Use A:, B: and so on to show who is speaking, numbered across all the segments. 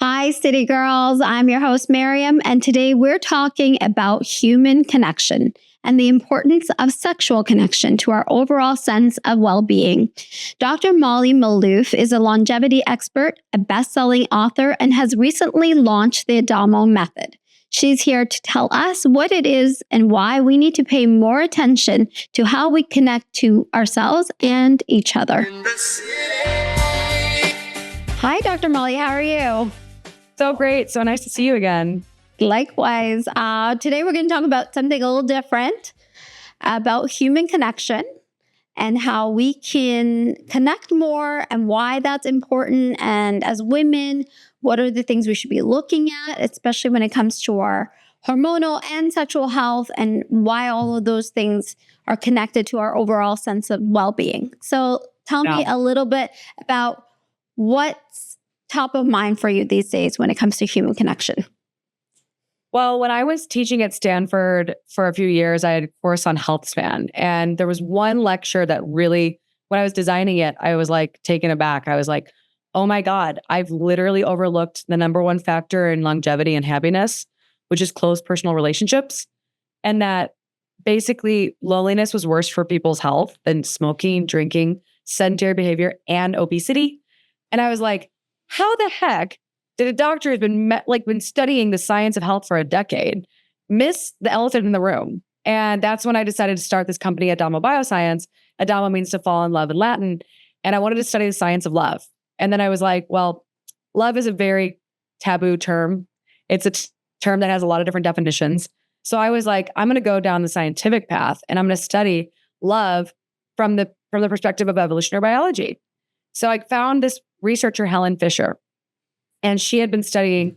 A: Hi, City Girls. I'm your host, Miriam, and today we're talking about human connection and the importance of sexual connection to our overall sense of well-being. Dr. Molly Maloof is a longevity expert, a best-selling author, and has recently launched the Adamo Method. She's here to tell us what it is and why we need to pay more attention to how we connect to ourselves and each other. Hi, Dr. Molly. How are you?
B: So great. So nice to see you again.
A: Likewise. Today we're going to talk about something a little different, about human connection and how we can connect more and why that's important. And as women, what are the things we should be looking at, especially when it comes to our hormonal and sexual health, and why all of those things are connected to our overall sense of well-being. So tell me a little bit about what's top of mind for you these days when it comes to human connection.
B: Well, when I was teaching at Stanford for a few years, I had a course on health span. And there was one lecture that really, when I was designing it, I was like taken aback. I was like, oh my God, I've literally overlooked the number one factor in longevity and happiness, which is close personal relationships. And that basically loneliness was worse for people's health than smoking, drinking, sedentary behavior, and obesity. And I was like, how the heck did a doctor who's been studying the science of health for a decade miss the elephant in the room? And that's when I decided to start this company, Adamo Bioscience. Adamo means to fall in love in Latin. And I wanted to study the science of love. And then I was like, well, love is a very taboo term. It's a term that has a lot of different definitions. So I was like, I'm going to go down the scientific path and I'm going to study love from the perspective of evolutionary biology. So I found this researcher, Helen Fisher, and she had been studying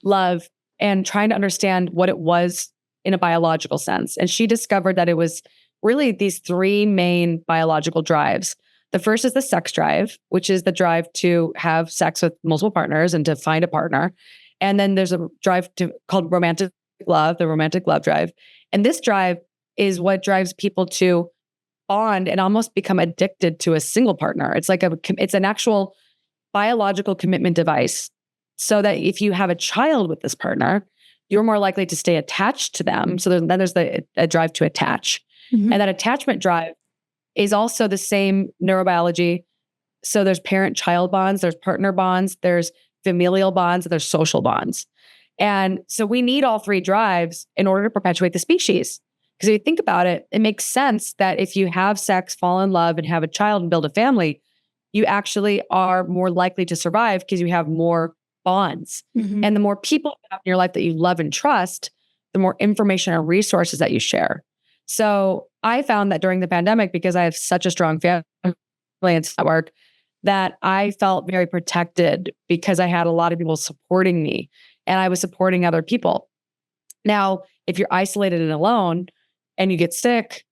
B: love and trying to understand what it was in a biological sense. And she discovered that it was really these three main biological drives. The first is the sex drive, which is the drive to have sex with multiple partners and to find a partner. And then there's a drive called romantic love, the romantic love drive. And this drive is what drives people to bond and almost become addicted to a single partner. It's like it's an actual biological commitment device, so that if you have a child with this partner, you're more likely to stay attached to them. So then there's a drive to attach. Mm-hmm. And that attachment drive is also the same neurobiology. So there's parent-child bonds, there's partner bonds, there's familial bonds, there's social bonds. And so we need all three drives in order to perpetuate the species. Because if you think about it, it makes sense that if you have sex, fall in love, and have a child and build a family, you actually are more likely to survive because you have more bonds. Mm-hmm. And the more people you have in your life that you love and trust, the more information and resources that you share. So I found that during the pandemic, because I have such a strong family network, that I felt very protected because I had a lot of people supporting me and I was supporting other people. Now, if you're isolated and alone and you get sick,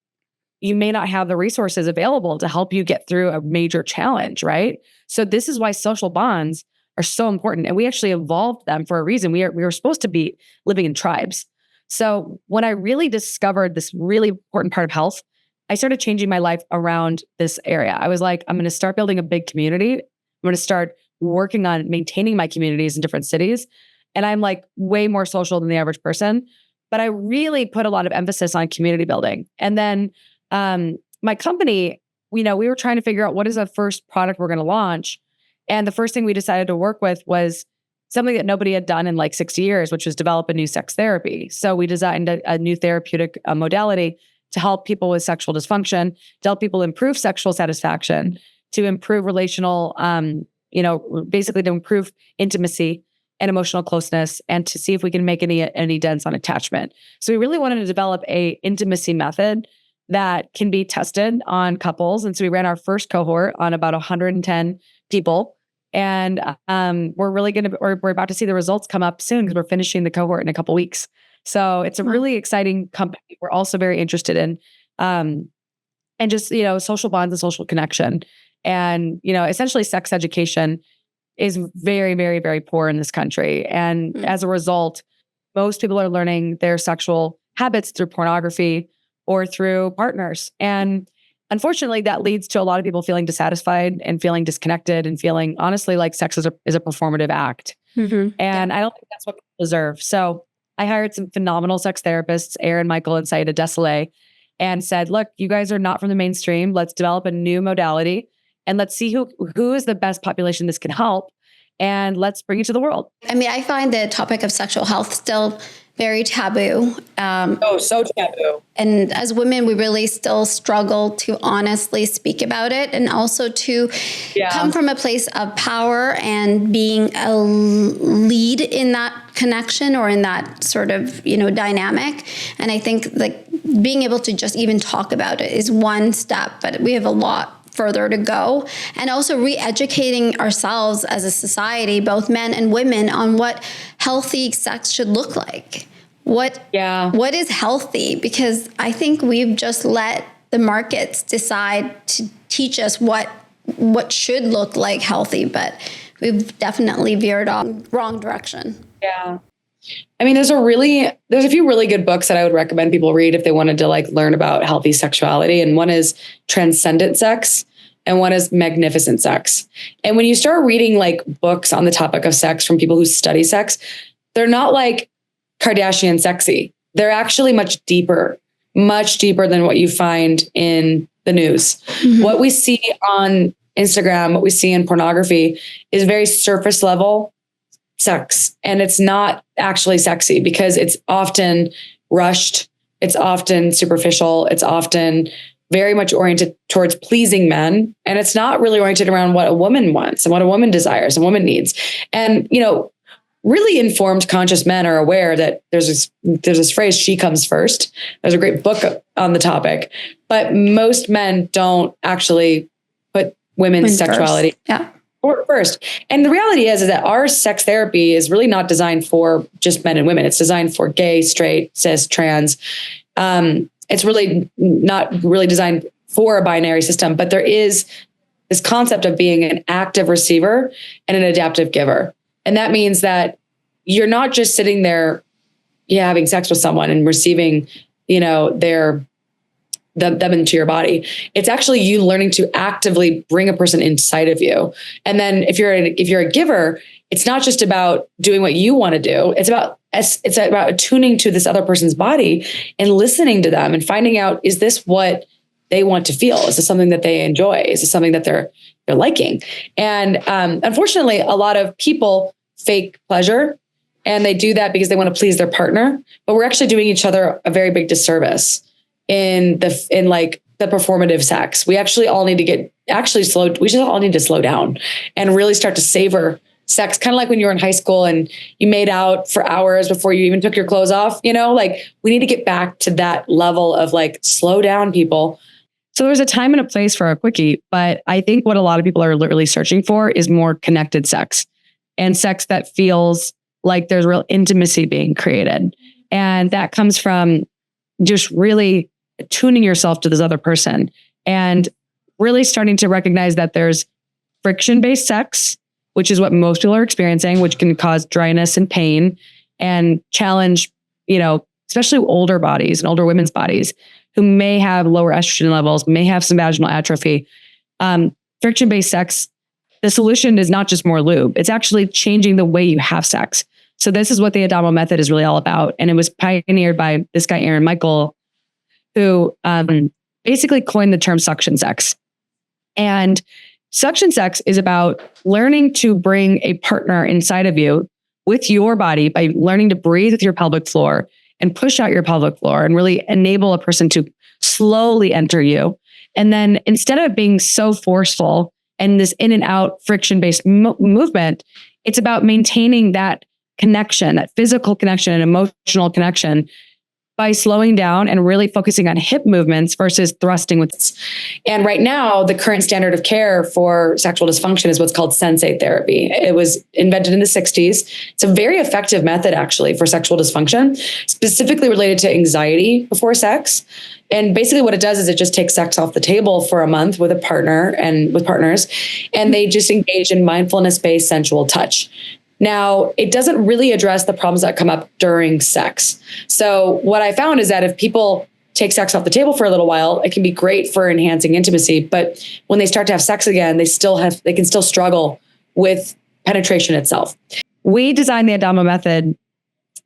B: you may not have the resources available to help you get through a major challenge, right? So this is why social bonds are so important. And we actually evolved them for a reason. We were supposed to be living in tribes. So when I really discovered this really important part of health, I started changing my life around this area. I was like, I'm going to start building a big community. I'm going to start working on maintaining my communities in different cities. And I'm like way more social than the average person. But I really put a lot of emphasis on community building. And then my company, we were trying to figure out what is the first product we're going to launch. And the first thing we decided to work with was something that nobody had done in like 60 years, which was develop a new sex therapy. So we designed a new therapeutic modality to help people with sexual dysfunction, to help people improve sexual satisfaction, to improve relational, basically to improve intimacy and emotional closeness, and to see if we can make any dents on attachment. So we really wanted to develop a intimacy method that can be tested on couples. And so we ran our first cohort on about 110 people. And we're about to see the results come up soon because we're finishing the cohort in a couple weeks. So it's a really exciting company. We're also very interested in, and just, social bonds and social connection. And, essentially sex education is very, very, very poor in this country. And as a result, most people are learning their sexual habits through pornography or through partners. And unfortunately, that leads to a lot of people feeling dissatisfied and feeling disconnected and feeling honestly like sex is a performative act. And I don't think that's what people deserve. So I hired some phenomenal sex therapists, Aaron, Michael, and Saida Desolé, and said, look, you guys are not from the mainstream. Let's develop a new modality and let's see who is the best population this can help. And let's bring it to the world.
A: I mean, I find the topic of sexual health still very taboo.
B: So taboo.
A: And as women, we really still struggle to honestly speak about it, and also to come from a place of power and being a lead in that connection or in that sort of, dynamic. And I think like being able to just even talk about it is one step, but we have a lot further to go. And also re-educating ourselves as a society, both men and women, on what healthy sex should look like. What is healthy? Because I think we've just let the markets decide to teach us what should look like healthy, but we've definitely veered off wrong direction.
B: Yeah. I mean, there's a few really good books that I would recommend people read if they wanted to learn about healthy sexuality. And one is Transcendent Sex and one is Magnificent Sex. And when you start reading books on the topic of sex from people who study sex, they're not Kardashian sexy. They're actually much deeper than what you find in the news. What we see on Instagram, what we see in pornography is very surface level sex. And it's not actually sexy because it's often rushed. It's often superficial. It's often very much oriented towards pleasing men. And it's not really oriented around what a woman wants and what a woman desires and woman needs. And, really informed, conscious men are aware that there's this phrase, she comes first. There's a great book on the topic, but most men don't actually put women's sexuality first. And the reality is that our sex therapy is really not designed for just men and women. It's designed for gay, straight, cis, trans. It's really not really designed for a binary system, but there is this concept of being an active receiver and an adaptive giver. And that means that you're not just sitting there, having sex with someone and receiving, them into your body. It's actually you learning to actively bring a person inside of you. And then if you're a giver, it's not just about doing what you want to do. It's about attuning to this other person's body and listening to them and finding out, is this what they want to feel? Is this something that they enjoy? Is this something that they're liking? And unfortunately, a lot of people fake pleasure, and they do that because they want to please their partner. But we're actually doing each other a very big disservice in the performative sex. We actually all need to we just all need to slow down and really start to savor sex. Kind of like when you were in high school and you made out for hours before you even took your clothes off, we need to get back to that level of slow down, people. So there's a time and a place for a quickie, but I think what a lot of people are literally searching for is more connected sex and sex that feels like there's real intimacy being created. And that comes from just really tuning yourself to this other person and really starting to recognize that there's friction-based sex, which is what most people are experiencing, which can cause dryness and pain and challenge, especially older bodies and older women's bodies who may have lower estrogen levels, may have some vaginal atrophy. Friction-based sex, the solution is not just more lube. It's actually changing the way you have sex. So this is what the Adamo Method is really all about. And it was pioneered by this guy, Aaron Michael, who basically coined the term suction sex. And suction sex is about learning to bring a partner inside of you with your body by learning to breathe with your pelvic floor and push out your pelvic floor and really enable a person to slowly enter you. And then instead of being so forceful and this in and out friction-based movement, it's about maintaining that connection, that physical connection and emotional connection by slowing down and really focusing on hip movements versus thrusting with. And right now, the current standard of care for sexual dysfunction is what's called sensate therapy. It was invented in the 60s. It's a very effective method, actually, for sexual dysfunction, specifically related to anxiety before sex. And basically what it does is it just takes sex off the table for a month with a partner and with partners, and they just engage in mindfulness-based sensual touch. Now, it doesn't really address the problems that come up during sex. So what I found is that if people take sex off the table for a little while, it can be great for enhancing intimacy. But when they start to have sex again, they can still struggle with penetration itself. we designed the Adamo Method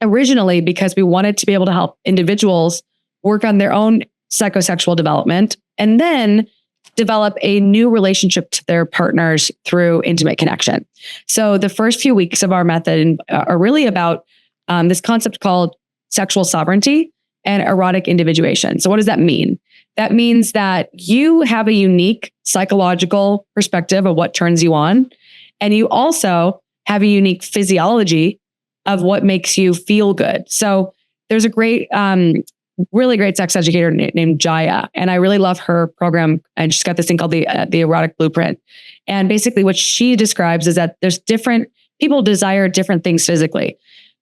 B: originally because we wanted to be able to help individuals work on their own psychosexual development and then develop a new relationship to their partners through intimate connection. So the first few weeks of our method are really about this concept called sexual sovereignty and erotic individuation. So what does that mean? That means that you have a unique psychological perspective of what turns you on. And you also have a unique physiology of what makes you feel good. So there's a great, really great sex educator named Jaya. And I really love her program. And she's got this thing called the Erotic Blueprint. And basically what she describes is that there's different, people desire different things physically,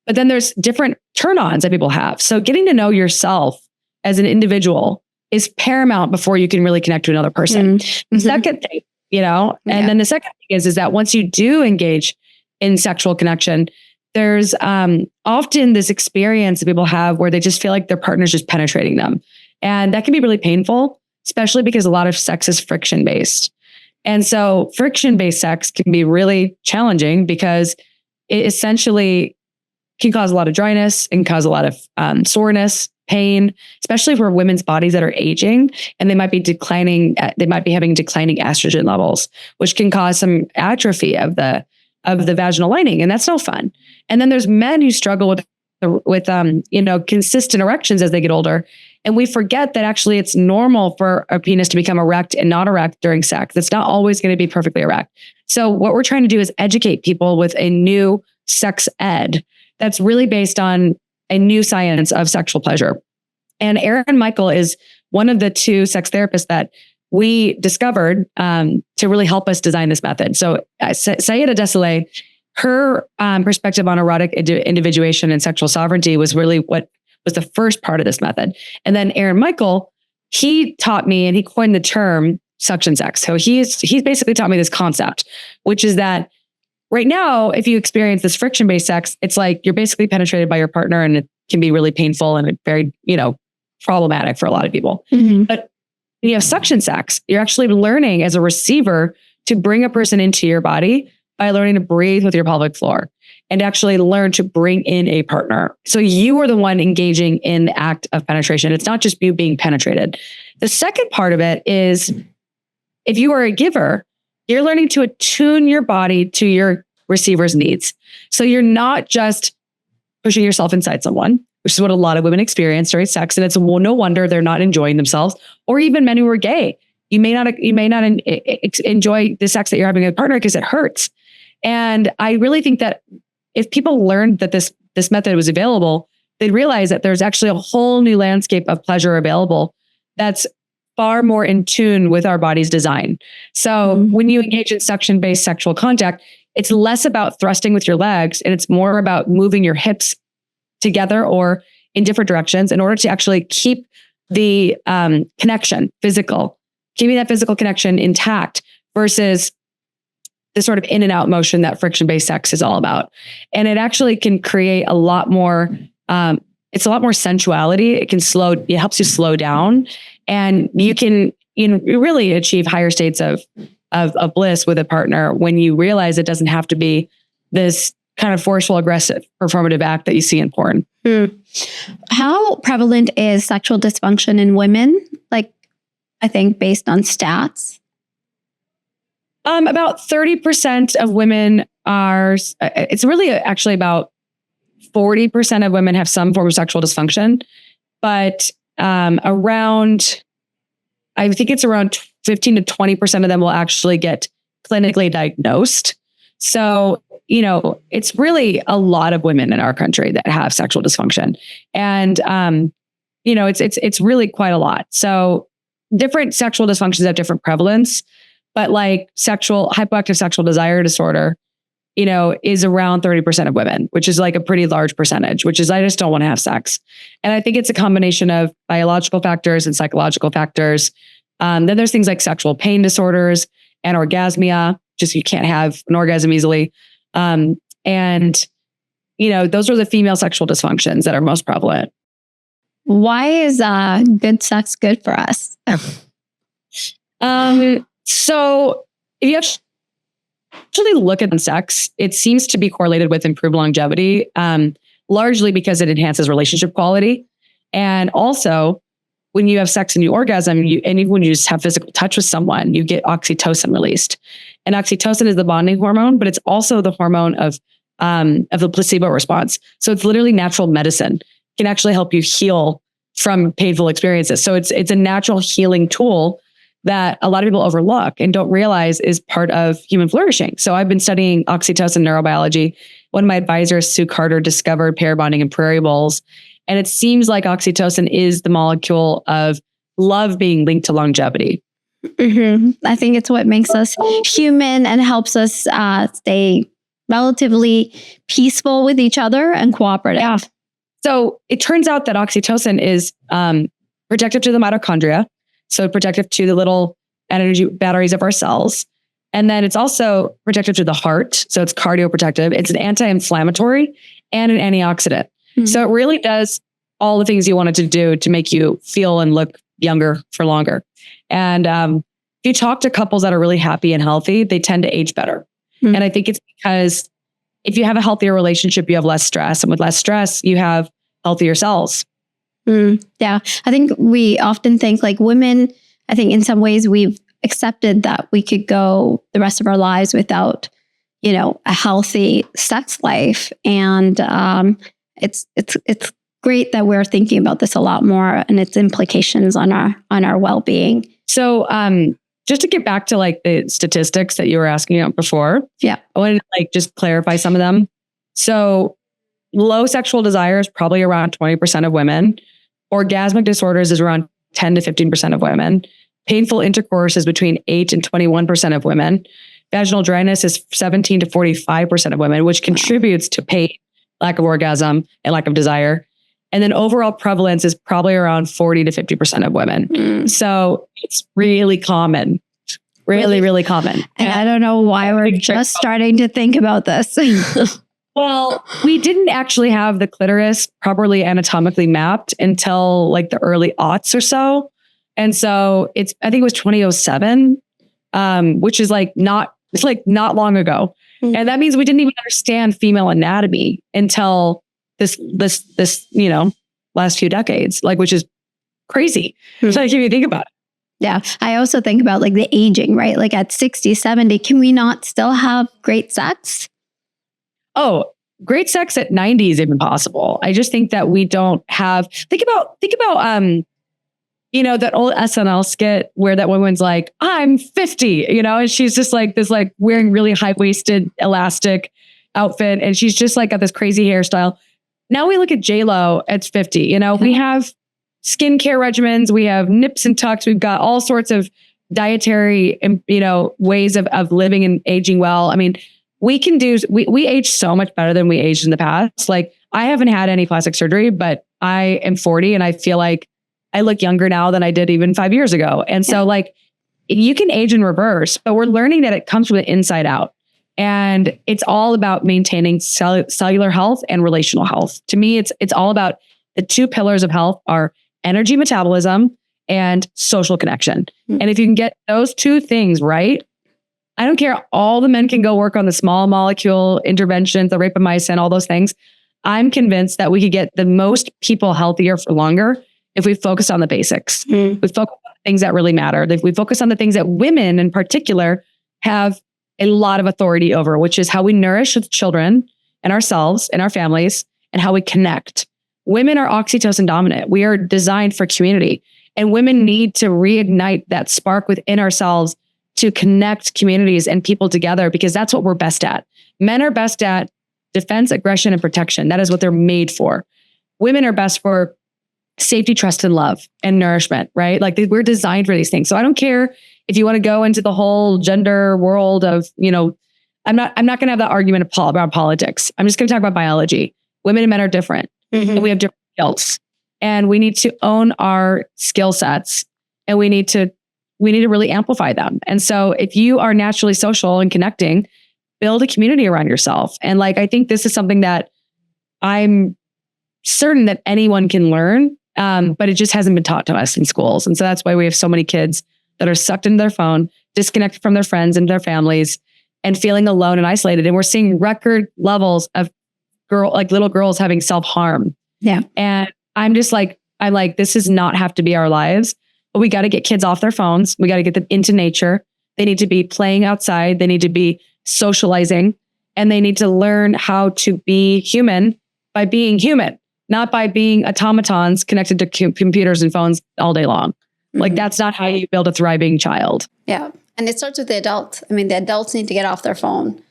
B: but then there's different turn-ons that people have. So getting to know yourself as an individual is paramount before you can really connect to another person.
A: Mm-hmm.
B: The second thing, and then the second thing is that once you do engage in sexual connection, there's often this experience that people have where they just feel like their partner's just penetrating them. And that can be really painful, especially because a lot of sex is friction-based. And so friction-based sex can be really challenging because it essentially can cause a lot of dryness and cause a lot of soreness, pain, especially for women's bodies that are aging and they might be declining, they might be having declining estrogen levels, which can cause some atrophy of the vaginal lining. And that's no fun. And then there's men who struggle with consistent erections as they get older. And we forget that actually it's normal for a penis to become erect and not erect during sex. It's not always going to be perfectly erect. So what we're trying to do is educate people with a new sex ed that's really based on a new science of sexual pleasure. And Erin Michael is one of the two sex therapists that we discovered to really help us design this method. So Sayeda Desolé, her perspective on erotic individuation and sexual sovereignty was really what was the first part of this method. And then Erin Michael, he taught me and he coined the term suction sex. So he's basically taught me this concept, which is that right now, if you experience this friction-based sex, it's like you're basically penetrated by your partner and it can be really painful and very, problematic for a lot of people. Mm-hmm. But suction sex, you're actually learning as a receiver to bring a person into your body by learning to breathe with your pelvic floor and actually learn to bring in a partner. So you are the one engaging in the act of penetration. It's not just you being penetrated. The second part of it is if you are a giver, you're learning to attune your body to your receiver's needs. So you're not just pushing yourself inside someone, which is what a lot of women experience during sex. And it's no wonder they're not enjoying themselves, or even men who are gay. You may not enjoy the sex that you're having with a partner because it hurts. And I really think that if people learned that this method was available, they'd realize that there's actually a whole new landscape of pleasure available that's far more in tune with our body's design. So when you engage in suction-based sexual contact, it's less about thrusting with your legs and it's more about moving your hips together or in different directions in order to actually keep the connection keeping that physical connection intact versus the sort of in and out motion that friction-based sex is all about. And it actually can create a lot more, it's a lot more sensuality. It helps you slow down and you can really achieve higher states of bliss with a partner when you realize it doesn't have to be this kind of forceful, aggressive, performative act that you see in porn.
A: How prevalent is sexual dysfunction in women? I think based on stats.
B: About 30% of women it's really actually about 40% of women have some form of sexual dysfunction, but I think it's around 15 to 20% of them will actually get clinically diagnosed. So, it's really a lot of women in our country that have sexual dysfunction. And, it's really quite a lot. So different sexual dysfunctions have different prevalence, but like hypoactive sexual desire disorder, is around 30% of women, which is like a pretty large percentage, which is, I just don't want to have sex. And I think it's a combination of biological factors and psychological factors. Then there's things like sexual pain disorders and anorgasmia, just you can't have an orgasm easily. And those are the female sexual dysfunctions that are most prevalent.
A: Why is good sex good for us?
B: So if you have actually look at sex, it seems to be correlated with improved longevity, largely because it enhances relationship quality. And also, when you have sex and you orgasm, and even when you just have physical touch with someone, you get oxytocin released. And oxytocin is the bonding hormone, but it's also the hormone of the placebo response. So it's literally natural medicine. It can actually help you heal from painful experiences. So it's a natural healing tool that a lot of people overlook and don't realize is part of human flourishing. So I've been studying oxytocin neurobiology. One of my advisors, Sue Carter, discovered pair bonding in prairie voles. And it seems like oxytocin is the molecule of love being linked to longevity.
A: I think it's what makes us human and helps us stay relatively peaceful with each other and cooperative.
B: Yeah. So it turns out that oxytocin is protective to the mitochondria. So protective to the little energy batteries of our cells. And then it's also protective to the heart. So it's cardioprotective. It's an anti-inflammatory and an antioxidant. So it really does all the things you want it to do to make you feel and look younger for longer. And if you talk to couples that are really happy and healthy, they tend to age better. And I think it's because if you have a healthier relationship, you have less stress. And with less stress, you have healthier cells.
A: Yeah. I think we often think like women, I think in some ways we've accepted that we could go the rest of our lives without, a healthy sex life. And it's great that we're thinking about this a lot more and its implications on our well-being.
B: So just to get back to like the statistics that you were asking about before.
A: Yeah.
B: I wanted to like just clarify some of them. So low sexual desire is probably around 20% of women. Orgasmic disorders is around 10 to 15% of women. Painful intercourse is between 8 and 21% of women. Vaginal dryness is 17 to 45% of women, which contributes to pain, lack of orgasm, and lack of desire. And then overall prevalence is probably around 40 to 50% of women. So it's really common, really common.
A: And I don't know why we're just starting to think about this.
B: Well, we didn't actually have the clitoris properly anatomically mapped until like the early aughts or so. And so I think it was 2007, which is like not long ago. And that means we didn't even understand female anatomy until this, last few decades, which is crazy. So if you think about it.
A: Yeah. I also think about like the aging, right? Like at 60, 70, can we not still have great sex?
B: Oh, great sex at 90 is even possible. I just think that we don't have, think about, that old SNL skit where that woman's like, I'm 50, and she's just like this, like wearing really high-waisted elastic outfit. And she's just like got this crazy hairstyle. Now we look at J-Lo at 50, we have skincare regimens, we have nips and tucks. We've got all sorts of dietary, ways of living and aging well. I mean, we age so much better than we aged in the past. Like I haven't had any plastic surgery, but I am 40 and I feel like I look younger now than I did even 5 years ago. And so like you can age in reverse, but we're learning that it comes from the inside out. And it's all about maintaining cellular health and relational health. To me, it's all about the two pillars of health are energy metabolism and social connection. And if you can get those two things right, I don't care. All the men can go work on the small molecule interventions, the rapamycin, all those things. I'm convinced that we could get the most people healthier for longer if we focus on the basics. We focus on the things that really matter. If we focus on the things that women in particular have a lot of authority over, which is how we nourish children and ourselves and our families and how we connect. Women are oxytocin dominant. We are designed for community, and women need to reignite that spark within ourselves to connect communities and people together, because that's what we're best at. Men are best at defense, aggression, and protection. That is what they're made for. Women are best for safety, trust, and love and nourishment, right? Like we're designed for these things. So I don't care if you want to go into the whole gender world of, I'm not going to have that argument about politics. I'm just going to talk about biology. Women and men are different, and we have different skills, and we need to own our skill sets, and we need to really amplify them. And so if you are naturally social and connecting, build a community around yourself. And I think this is something that I'm certain that anyone can learn, but it just hasn't been taught to us in schools. And so that's why we have so many kids that are sucked into their phone, disconnected from their friends and their families, and feeling alone and isolated. And we're seeing record levels of little girls having self-harm.
A: Yeah.
B: And I'm like, this does not have to be our lives, but we got to get kids off their phones. We got to get them into nature. They need to be playing outside. They need to be socializing, and they need to learn how to be human by being human, not by being automatons connected to computers and phones all day long. Like, that's not how you build a thriving child.
A: Yeah. And it starts with the adult. I mean, the adults need to get off their phone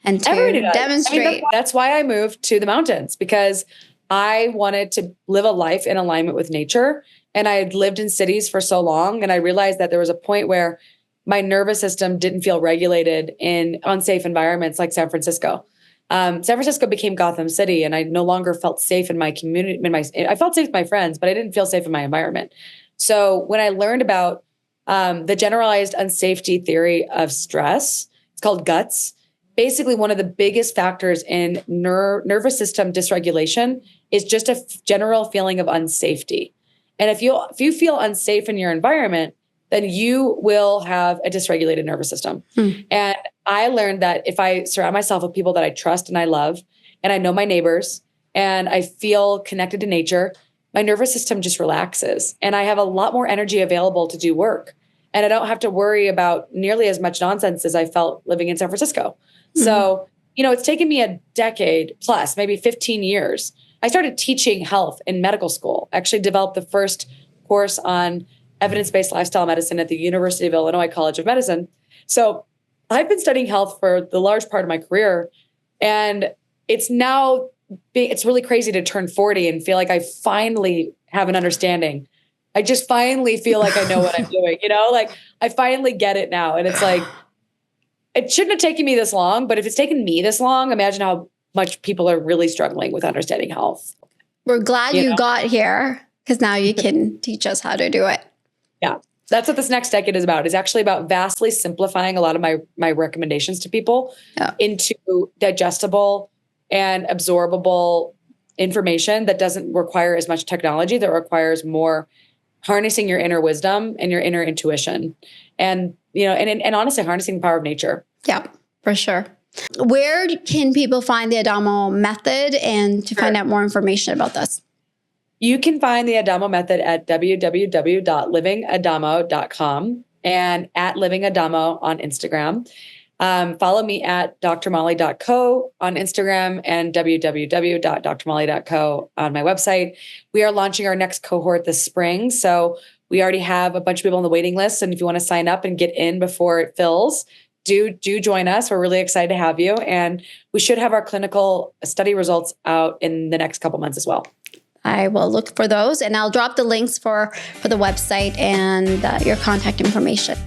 A: and to demonstrate.
B: I mean, that's why I moved to the mountains, because I wanted to live a life in alignment with nature. And I had lived in cities for so long. And I realized that there was a point where my nervous system didn't feel regulated in unsafe environments like San Francisco. San Francisco became Gotham City, and I no longer felt safe in my community. I felt safe with my friends, but I didn't feel safe in my environment. So when I learned about the generalized unsafety theory of stress, it's called GUTS. Basically, one of the biggest factors in nervous system dysregulation is just a general feeling of unsafety. And if you feel unsafe in your environment, then you will have a dysregulated nervous system. And I learned that if I surround myself with people that I trust and I love, and I know my neighbors, and I feel connected to nature, my nervous system just relaxes, and I have a lot more energy available to do work. And I don't have to worry about nearly as much nonsense as I felt living in San Francisco. So, it's taken me a decade plus, maybe 15 years. I started teaching health in medical school, actually developed the first course on evidence-based lifestyle medicine at the University of Illinois College of Medicine. So I've been studying health for the large part of my career. And it's really crazy to turn 40 and feel like I finally have an understanding. I just finally feel like I know what I'm doing, like I finally get it now. And it's like, it shouldn't have taken me this long, but if it's taken me this long, imagine how much people are really struggling with understanding health.
A: We're glad you got here, because now you can teach us how to do it.
B: Yeah. That's what this next decade is about. It's actually about vastly simplifying a lot of my recommendations to people into digestible and absorbable information that doesn't require as much technology, that requires more harnessing your inner wisdom and your inner intuition. And, and honestly, harnessing the power of nature.
A: Yeah, for sure. Where can people find the Adamo Method and to find out more information about this?
B: You can find the Adamo Method at www.livingadamo.com and at livingadamo on Instagram. Follow me at drmolly.co on Instagram and www.drmolly.co on my website. We are launching our next cohort this spring. So we already have a bunch of people on the waiting list. And if you want to sign up and get in before it fills, do join us. We're really excited to have you. And we should have our clinical study results out in the next couple months as well.
A: I will look for those, and I'll drop the links for the website and your contact information.